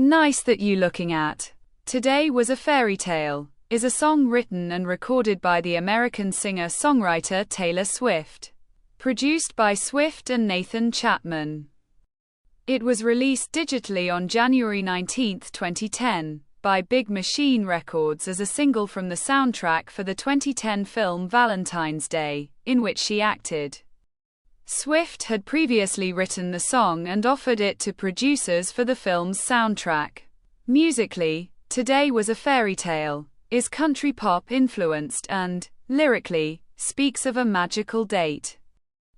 Nice that you looking at. Today Was a Fairy Tale is a song written and recorded by the American singer-songwriter Taylor Swift. Produced by Swift and Nathan Chapman. It was released digitally on January 19, 2010, by Big Machine Records as a single from the soundtrack for the 2010 film Valentine's Day, in which she acted. Swift had previously written the song and offered it to producers for the film's soundtrack. Musically, Today Was a Fairy Tale is country pop influenced and, lyrically, speaks of a magical date.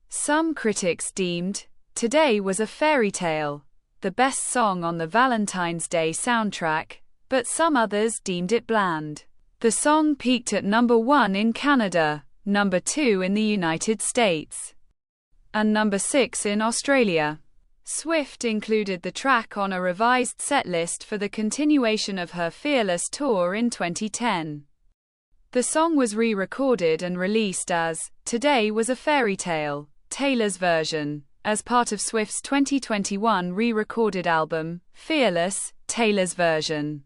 Some critics deemed Today Was a Fairy Tale the best song on the Valentine's Day soundtrack, but some others deemed it bland. The song peaked at number 1 in Canada, number 2 in the United States, and number 6 in Australia. Swift included the track on a revised setlist for the continuation of her Fearless tour in 2010. The song was re-recorded and released as Today Was a Fairy Tale, Taylor's version, as part of Swift's 2021 re-recorded album, Fearless, Taylor's version.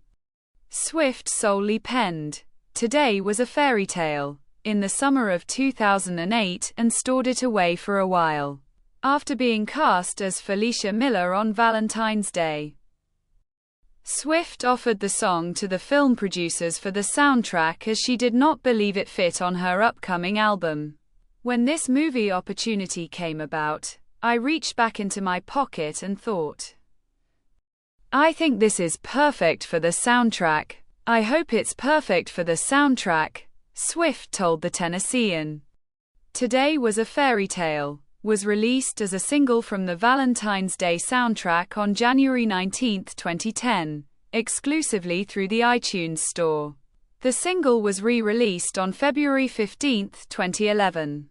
Swift solely penned Today Was a Fairy Tale in the summer of 2008 and stored it away for a while, after being cast as Felicia Miller on Valentine's Day. Swift offered the song to the film producers for the soundtrack as she did not believe it fit on her upcoming album. When this movie opportunity came about, I reached back into my pocket and thought, I think this is perfect for the soundtrack. I hope it's perfect for the soundtrack, Swift told the Tennessean. Today Was a Fairy Tale was released as a single from the Valentine's Day soundtrack on January 19, 2010, exclusively through the iTunes Store. The single was re-released on February 15, 2011,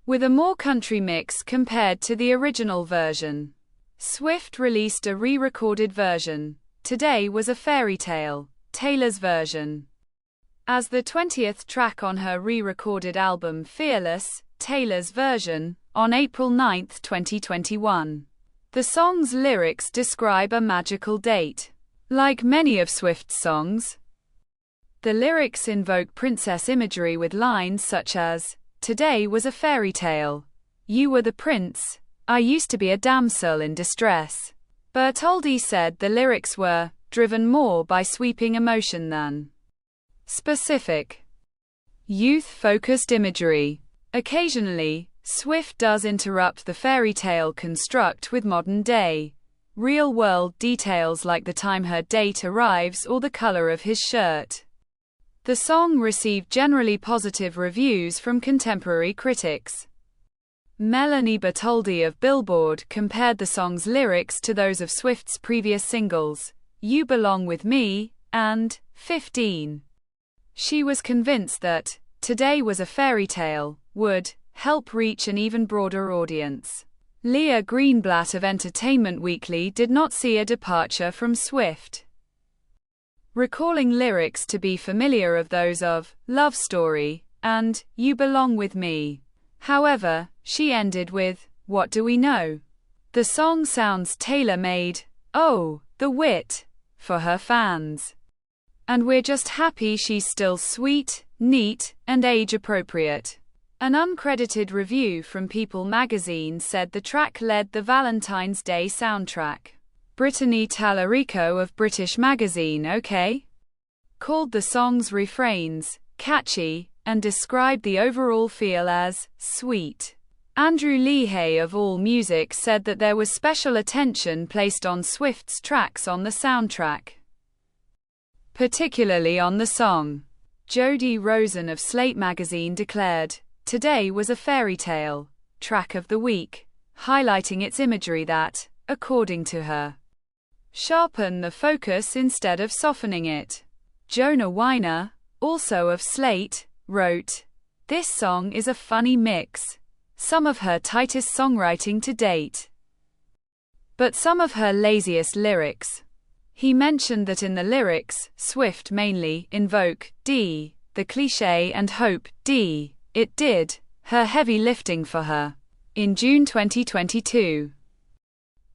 with a more country mix compared to the original version. Swift released a re-recorded version, Today Was a Fairy Tale, Taylor's version, as the 20th track on her re-recorded album Fearless, Taylor's version, on April 9, 2021. The song's lyrics describe a magical date. Like many of Swift's songs, the lyrics invoke princess imagery with lines such as, Today was a fairy tale. You were the prince. I used to be a damsel in distress. Bertoldi said the lyrics were driven more by sweeping emotion than specific, youth-focused imagery. Occasionally, Swift does interrupt the fairy tale construct with modern-day, real-world details like the time her date arrives or the color of his shirt. The song received generally positive reviews from contemporary critics. Melanie Bertoldi of Billboard compared the song's lyrics to those of Swift's previous singles, You Belong With Me, and 15. She was convinced that Today Was a Fairy Tale would help reach an even broader audience. Leah Greenblatt of Entertainment Weekly did not see a departure from Swift, recalling lyrics to be familiar of those of Love Story and You Belong With Me. However, she ended with, What Do We Know? The song sounds tailor-made, oh, the wit, for her fans. And we're just happy she's still sweet, neat, and age-appropriate. An uncredited review from People magazine said the track led the Valentine's Day soundtrack. Brittany Tallarico of British magazine OK called the song's refrains catchy and described the overall feel as sweet. Andrew Leahy of AllMusic said that there was special attention placed on Swift's tracks on the soundtrack, particularly on the song. Jody Rosen of Slate magazine declared, Today Was a Fairy Tale track of the week, highlighting its imagery that, according to her, sharpen the focus instead of softening it. Jonah Weiner, also of Slate, wrote, This song is a funny mix. Some of her tightest songwriting to date, but some of her laziest lyrics. He mentioned that in the lyrics, Swift mainly invoke D, the cliché, and hope D, it did her heavy lifting for her. In June 2022,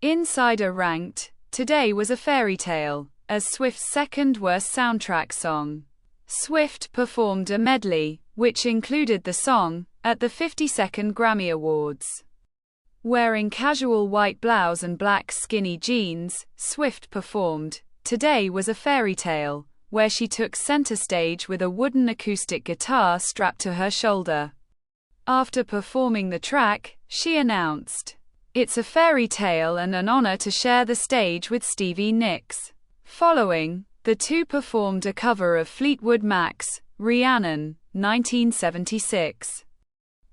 Insider ranked Today Was a Fairy Tale, as Swift's second worst soundtrack song. Swift performed a medley, which included the song, at the 52nd Grammy Awards. Wearing casual white blouse and black skinny jeans, Swift performed Today Was a Fairy Tale, where she took center stage with a wooden acoustic guitar strapped to her shoulder. After performing the track, she announced, "It's a fairy tale and an honor to share the stage with Stevie Nicks." Following, the two performed a cover of Fleetwood Mac's Rhiannon, 1976.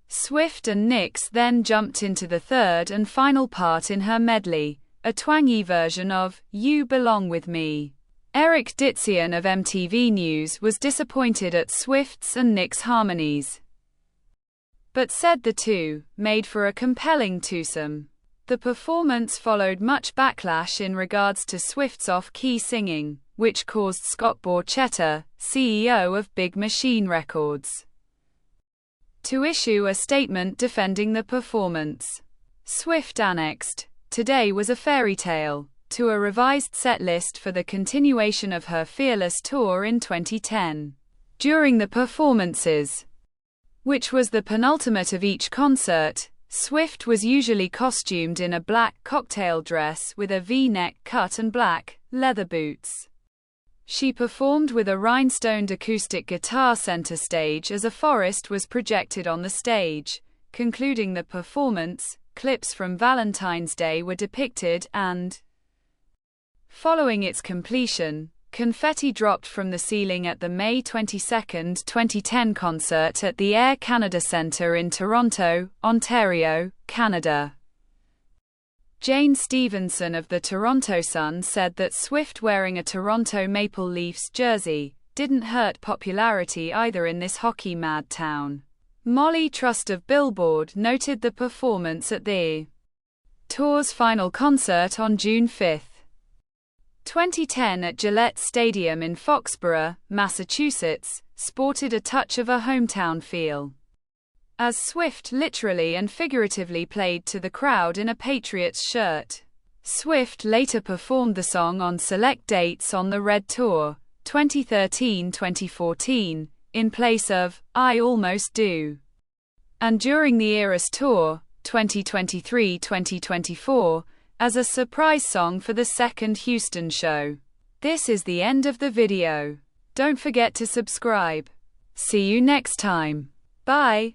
Swift and Nicks then jumped into the third and final part in her medley, a twangy version of You Belong With Me. Eric Ditzian of MTV News was disappointed at Swift's and Nicks' harmonies, but said the two made for a compelling twosome. The performance followed much backlash in regards to Swift's off-key singing, which caused Scott Borchetta, CEO of Big Machine Records, to issue a statement defending the performance. Swift annexed Today Was a Fairy Tale to a revised set list for the continuation of her Fearless tour in 2010. During the performances, which was the penultimate of each concert, Swift was usually costumed in a black cocktail dress with a V-neck cut and black, leather boots. She performed with a rhinestoned acoustic guitar center stage as a forest was projected on the stage. Concluding the performance, clips from Valentine's Day were depicted and, following its completion, confetti dropped from the ceiling at the May 22, 2010 concert at the Air Canada Centre in Toronto, Ontario, Canada. Jane Stevenson of the Toronto Sun said that Swift wearing a Toronto Maple Leafs jersey didn't hurt popularity either in this hockey-mad town. Molly Trust of Billboard noted the performance at the tour's final concert on June 5, 2010 at Gillette Stadium in Foxborough, Massachusetts, sported a touch of a hometown feel, as Swift literally and figuratively played to the crowd in a Patriots shirt. Swift later performed the song on select dates on the Red Tour, 2013-2014, in place of I Almost Do, and during the Eras Tour, 2023-2024, as a surprise song for the second Houston show. This is the end of the video. Don't forget to subscribe. See you next time. Bye.